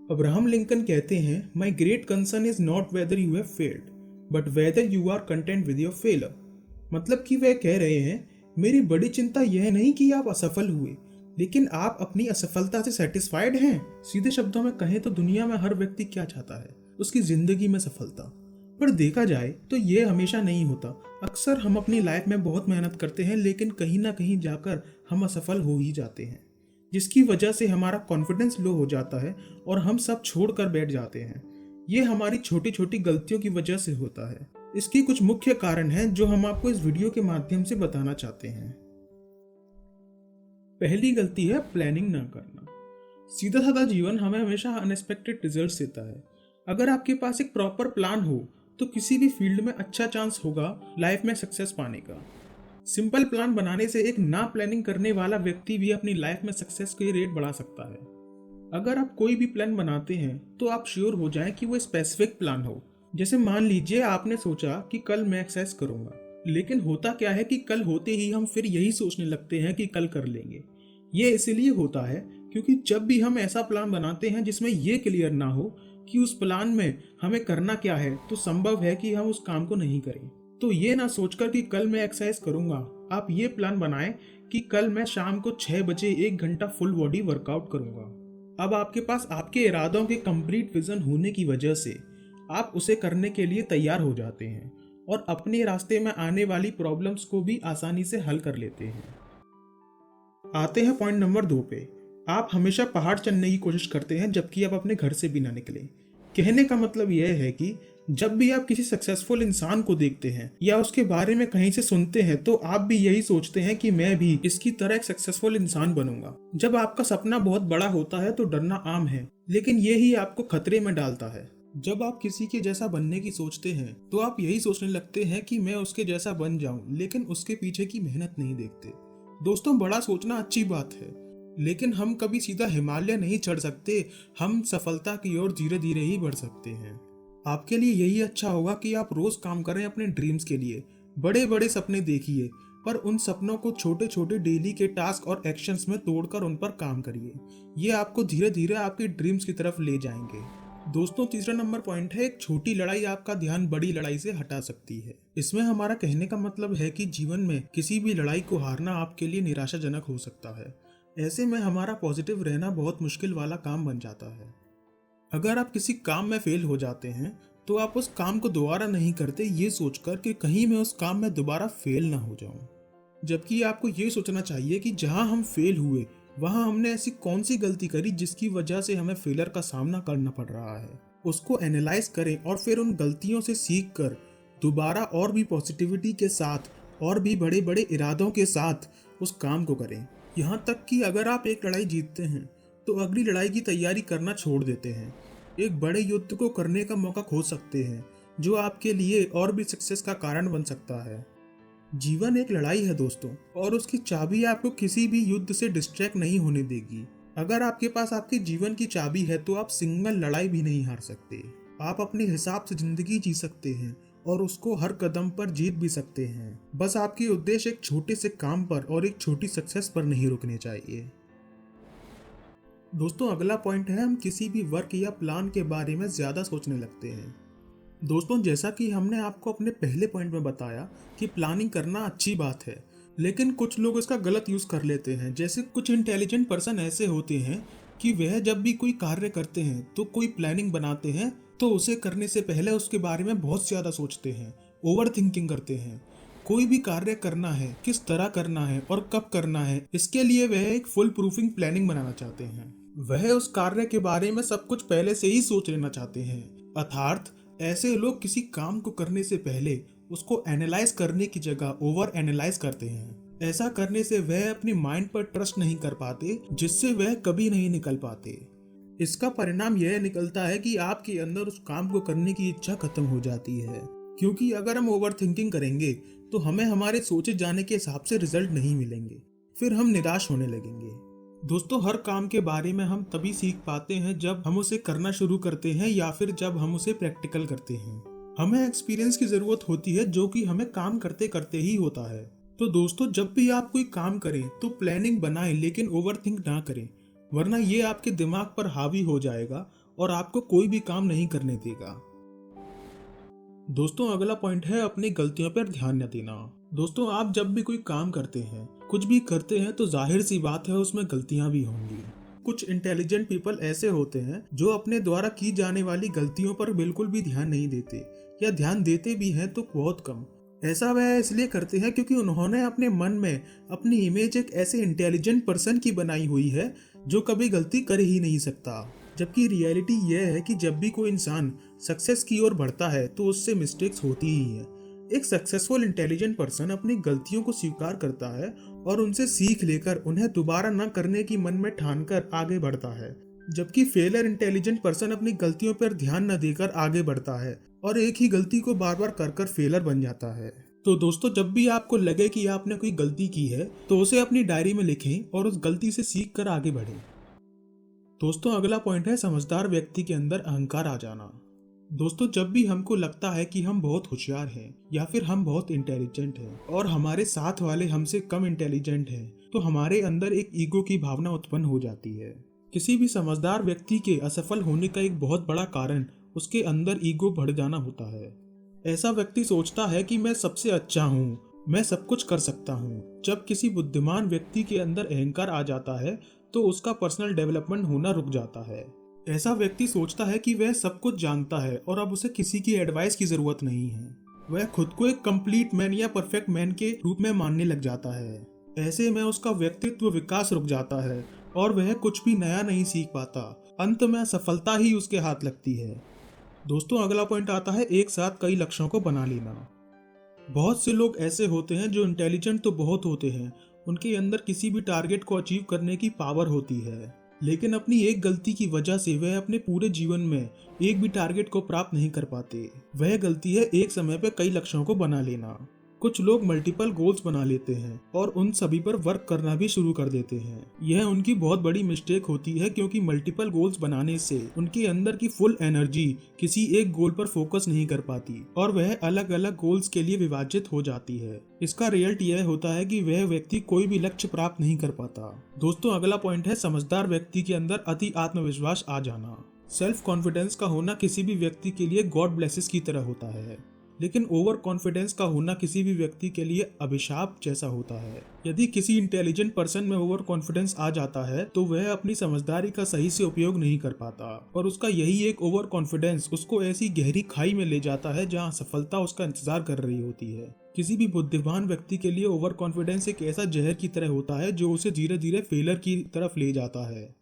Abraham Lincoln कहते हैं, my great concern is not whether you have failed but whether you are content with your failure. मतलब कि वह कह रहे हैं, मेरी बड़ी चिंता यह नहीं कि आप असफल हुए, लेकिन आप अपनी असफलता से सेटिस्फाइड हैं। सीधे शब्दों में कहें तो दुनिया में हर व्यक्ति क्या चाहता है? उसकी जिंदगी में सफलता। पर देखा जाए तो यह हमेशा नहीं होता। अक्सर हम अपनी लाइफ में बहुत मेहनत करते हैं, लेकिन कहीं ना कहीं जाकर हम असफल हो ही जाते हैं, जिसकी वजह से हमारा कॉन्फिडेंस लो हो जाता है और हम सब छोड़कर बैठ जाते हैं। ये हमारी छोटी छोटी गलतियों की वजह से होता है। इसकी कुछ मुख्य कारण हैं जो हम आपको इस वीडियो के माध्यम से बताना चाहते हैं। पहली गलती है प्लानिंग ना करना। सीधा साधा जीवन हमें हमेशा अनएक्सपेक्टेड रिजल्ट्स देता है। अगर आपके पास एक प्रॉपर प्लान हो तो किसी भी फील्ड में अच्छा चांस होगा लाइफ में सक्सेस पाने का। सिंपल प्लान बनाने से एक ना प्लानिंग करने वाला व्यक्ति भी अपनी लाइफ में सक्सेस की रेट बढ़ा सकता है। अगर आप कोई भी प्लान बनाते हैं तो आप श्योर हो जाएं कि वो स्पेसिफिक प्लान हो। जैसे मान लीजिए आपने सोचा कि कल मैं एक्सरसाइज करूंगा, लेकिन होता क्या है कि कल होते ही हम फिर यही सोचने लगते हैं कि कल कर लेंगे। ये इसलिए होता है क्योंकि जब भी हम ऐसा प्लान बनाते हैं जिसमें ये क्लियर ना हो कि उस प्लान में हमें करना क्या है, तो संभव है कि हम उस काम को नहीं करें। तो ये ना सोचकर कि कल मैं एक्सरसाइज करूंगा, आप ये प्लान बनाएं कि कल मैं शाम को 6 बजे 1 घंटा फुल बॉडी वर्कआउट करूंगा। अब आपके पास आपके इरादों के कंप्लीट विजन होने की वजह से आप उसे करने के लिए तैयार हो जाते हैं और अपने रास्ते में आने वाली प्रॉब्लम्स को भी आसानी से हल कर लेते हैं। आते हैं पॉइंट नंबर 2 पे। आप हमेशा पहाड़ चढ़ने की कोशिश करते हैं जबकि आप अपने घर से भी ना निकले। कहने का मतलब यह है कि जब भी आप किसी सक्सेसफुल इंसान को देखते हैं या उसके बारे में कहीं से सुनते हैं तो आप भी यही सोचते हैं कि मैं भी इसकी तरह एक सक्सेसफुल इंसान बनूंगा। जब आपका सपना बहुत बड़ा होता है तो डरना आम है, लेकिन यही आपको खतरे में डालता है। जब आप किसी के जैसा बनने की सोचते हैं तो आप यही सोचने लगते हैं कि मैं उसके जैसा बन जाऊं, लेकिन उसके पीछे की मेहनत नहीं देखते। दोस्तों, बड़ा सोचना अच्छी बात है, लेकिन हम कभी सीधा हिमालय नहीं चढ़ सकते। हम सफलता की ओर धीरे धीरे ही बढ़ सकते हैं। आपके लिए यही अच्छा होगा कि आप रोज काम करें अपने ड्रीम्स के लिए। बड़े बड़े सपने देखिए, पर उन सपनों को छोटे छोटे डेली के टास्क और एक्शंस में तोड़कर उन पर काम करिए। ये आपको धीरे धीरे आपके ड्रीम्स की तरफ ले जाएंगे। दोस्तों, तीसरा नंबर पॉइंट है, एक छोटी लड़ाई आपका ध्यान बड़ी लड़ाई से हटा सकती है। इसमें हमारा कहने का मतलब है कि जीवन में किसी भी लड़ाई को हारना आपके लिए निराशाजनक हो सकता है। ऐसे में हमारा पॉजिटिव रहना बहुत मुश्किल वाला काम बन जाता है। अगर आप किसी काम में फेल हो जाते हैं तो आप उस काम को दोबारा नहीं करते ये सोचकर कि कहीं मैं उस काम में दोबारा फेल ना हो जाऊं। जबकि आपको ये सोचना चाहिए कि जहां हम फेल हुए वहां हमने ऐसी कौन सी गलती करी जिसकी वजह से हमें फेलर का सामना करना पड़ रहा है। उसको एनालाइज करें और फिर उन गलतियों से सीख कर दोबारा और भी पॉजिटिविटी के साथ और भी बड़े बड़े इरादों के साथ उस काम को करें। यहाँ तक कि अगर आप एक लड़ाई जीतते हैं तो अगली लड़ाई की तैयारी करना छोड़ देते हैं। एक बड़े युद्ध को करने का मौका खो सकते हैं जो आपके लिए और भी सक्सेस का कारण बन सकता है। जीवन एक लड़ाई है दोस्तों, और उसकी चाबी आपको किसी भी युद्ध से डिस्ट्रैक्ट नहीं होने देगी। अगर आपके पास आपके जीवन की चाबी है तो आप सिंगल लड़ाई भी नहीं हार सकते। आप अपने हिसाब से जिंदगी जी सकते हैं और उसको हर कदम पर जीत भी सकते हैं। बस आपकी उद्देश्य एक छोटे से काम पर और एक छोटी सक्सेस पर नहीं रुकने चाहिए। दोस्तों, अगला पॉइंट है, हम किसी भी वर्क या प्लान के बारे में ज्यादा सोचने लगते हैं। दोस्तों, जैसा कि हमने आपको अपने पहले पॉइंट में बताया कि प्लानिंग करना अच्छी बात है, लेकिन कुछ लोग इसका गलत यूज कर लेते हैं। जैसे कुछ इंटेलिजेंट पर्सन ऐसे होते हैं कि वह जब भी कोई कार्य करते हैं तो कोई प्लानिंग बनाते हैं तो उसे करने से पहले उसके बारे में बहुत ज्यादा सोचते हैं, ओवर थिंकिंग करते हैं। कोई भी कार्य करना है, किस तरह करना है और कब करना है, इसके लिए वह एक फुल प्रूफिंग प्लानिंग बनाना चाहते हैं। वह उस कार्य के बारे में सब कुछ पहले से ही सोच लेना चाहते हैं। अर्थात ऐसे लोग किसी काम को करने से पहले उसको एनालाइज करने की जगह ओवर एनालाइज करते हैं। ऐसा करने से वह अपनी माइंड पर ट्रस्ट नहीं कर पाते, जिससे वह कभी नहीं निकल पाते। इसका परिणाम यह निकलता है कि आपके अंदर उस काम को करने की इच्छा खत्म हो जाती है, क्योंकि अगर हम ओवर थिंकिंग करेंगे तो हमें हमारे सोचे जाने के हिसाब से रिजल्ट नहीं मिलेंगे, फिर हम निराश होने लगेंगे। दोस्तों, हर काम के बारे में हम तभी सीख पाते हैं जब हम उसे करना शुरू करते हैं या फिर जब हम उसे प्रैक्टिकल करते हैं। हमें एक्सपीरियंस की जरूरत होती है जो कि हमें काम करते करते ही होता है। तो दोस्तों, जब भी आप कोई काम करें तो प्लानिंग बनाएं, लेकिन ओवर थिंक ना करें, वरना ये आपके दिमाग पर हावी हो जाएगा और आपको कोई भी काम नहीं करने देगा। दोस्तों अगला पॉइंट है अपनी गलतियों पर ध्यान न देना। दोस्तों आप जब भी कोई काम करते हैं, कुछ भी करते हैं, तो जाहिर सी बात है उसमें गलतियां भी होंगी। कुछ इंटेलिजेंट पीपल ऐसे होते हैं जो अपने द्वारा की जाने वाली गलतियों पर बिल्कुल भी ध्यान नहीं देते, या ध्यान देते भी हैं तो बहुत कम। ऐसा वह इसलिए करते हैं क्योंकि उन्होंने अपने मन में अपनी इमेज एक ऐसे इंटेलिजेंट पर्सन की बनाई हुई है जो कभी गलती कर ही नहीं सकता। जबकि रियलिटी यह है कि जब भी कोई इंसान सक्सेस की ओर बढ़ता है तो उससे मिस्टेक्स होती ही है। एक सक्सेसफुल इंटेलिजेंट पर्सन अपनी गलतियों को स्वीकार करता है और उनसे सीख लेकर उन्हें दोबारा न करने की मन में ठानकर आगे बढ़ता है। जबकि फेलियर इंटेलिजेंट पर्सन अपनी गलतियों पर ध्यान न देकर आगे बढ़ता है और एक ही गलती को बार बार कर फेलियर बन जाता है। तो दोस्तों जब भी आपको लगे कि आपने कोई गलती की है तो उसे अपनी डायरी में लिखें और उस गलती से सीख कर आगे बढ़ें। दोस्तों अगला पॉइंट है समझदार व्यक्ति के अंदर अहंकार आ जाना। दोस्तों जब भी हमको लगता है कि हम बहुत होशियार हैं या फिर हम बहुत इंटेलिजेंट हैं और हमारे साथ वाले हमसे कम इंटेलिजेंट हैं, तो हमारे अंदर एक ईगो की भावना उत्पन्न हो जाती है। किसी भी समझदार व्यक्ति के असफल होने का एक बहुत बड़ा कारण उसके अंदर ईगो बढ़ जाना होता है। ऐसा व्यक्ति सोचता है कि मैं सबसे अच्छा हूँ, मैं सब कुछ कर सकता हूँ। जब किसी बुद्धिमान व्यक्ति के अंदर अहंकार आ जाता है तो उसका पर्सनल डेवलपमेंट होना रुक जाता है। ऐसा व्यक्ति सोचता है कि वह सब कुछ जानता है और अब उसे किसी की एडवाइस की जरूरत नहीं है। वह खुद को एक कंप्लीट मैन या परफेक्ट मैन के रूप में मानने लग जाता है। ऐसे में उसका व्यक्तित्व विकास रुक जाता है और वह कुछ भी नया नहीं सीख पाता। अंत में सफलता ही उसके हाथ लगती है। दोस्तों अगला पॉइंट आता है एक साथ कई लक्ष्यों को बना लेना। बहुत से लोग ऐसे होते हैं जो इंटेलिजेंट तो बहुत होते हैं, उनके अंदर किसी भी टारगेट को अचीव करने की पावर होती है, लेकिन अपनी एक गलती की वजह से वह अपने पूरे जीवन में एक भी टारगेट को प्राप्त नहीं कर पाते। वह गलती है एक समय पर कई लक्ष्यों को बना लेना। कुछ लोग मल्टीपल गोल्स बना लेते हैं और उन सभी पर वर्क करना भी शुरू कर देते हैं। यह उनकी बहुत बड़ी मिस्टेक होती है क्योंकि मल्टीपल गोल्स बनाने से उनके अंदर की फुल एनर्जी किसी एक गोल पर फोकस नहीं कर पाती और वह अलग अलग गोल्स के लिए विभाजित हो जाती है। इसका रिजल्ट यह होता है कि वह व्यक्ति कोई भी लक्ष्य प्राप्त नहीं कर पाता। दोस्तों अगला पॉइंट है समझदार व्यक्ति के अंदर अति आत्मविश्वास आ जाना। सेल्फ कॉन्फिडेंस का होना किसी भी व्यक्ति के लिए गॉड ब्लेसेस की तरह होता है, लेकिन ओवर कॉन्फिडेंस का होना किसी भी व्यक्ति के लिए अभिशाप जैसा होता है। यदि किसी इंटेलिजेंट पर्सन में ओवर कॉन्फिडेंस आ जाता है तो वह अपनी समझदारी का सही से उपयोग नहीं कर पाता और उसका यही एक ओवर कॉन्फिडेंस उसको ऐसी गहरी खाई में ले जाता है जहां सफलता उसका इंतजार कर रही होती है। किसी भी बुद्धिमान व्यक्ति के लिए ओवर कॉन्फिडेंस एक ऐसा जहर की तरह होता है जो उसे धीरे धीरे फेलियर की तरफ ले जाता है।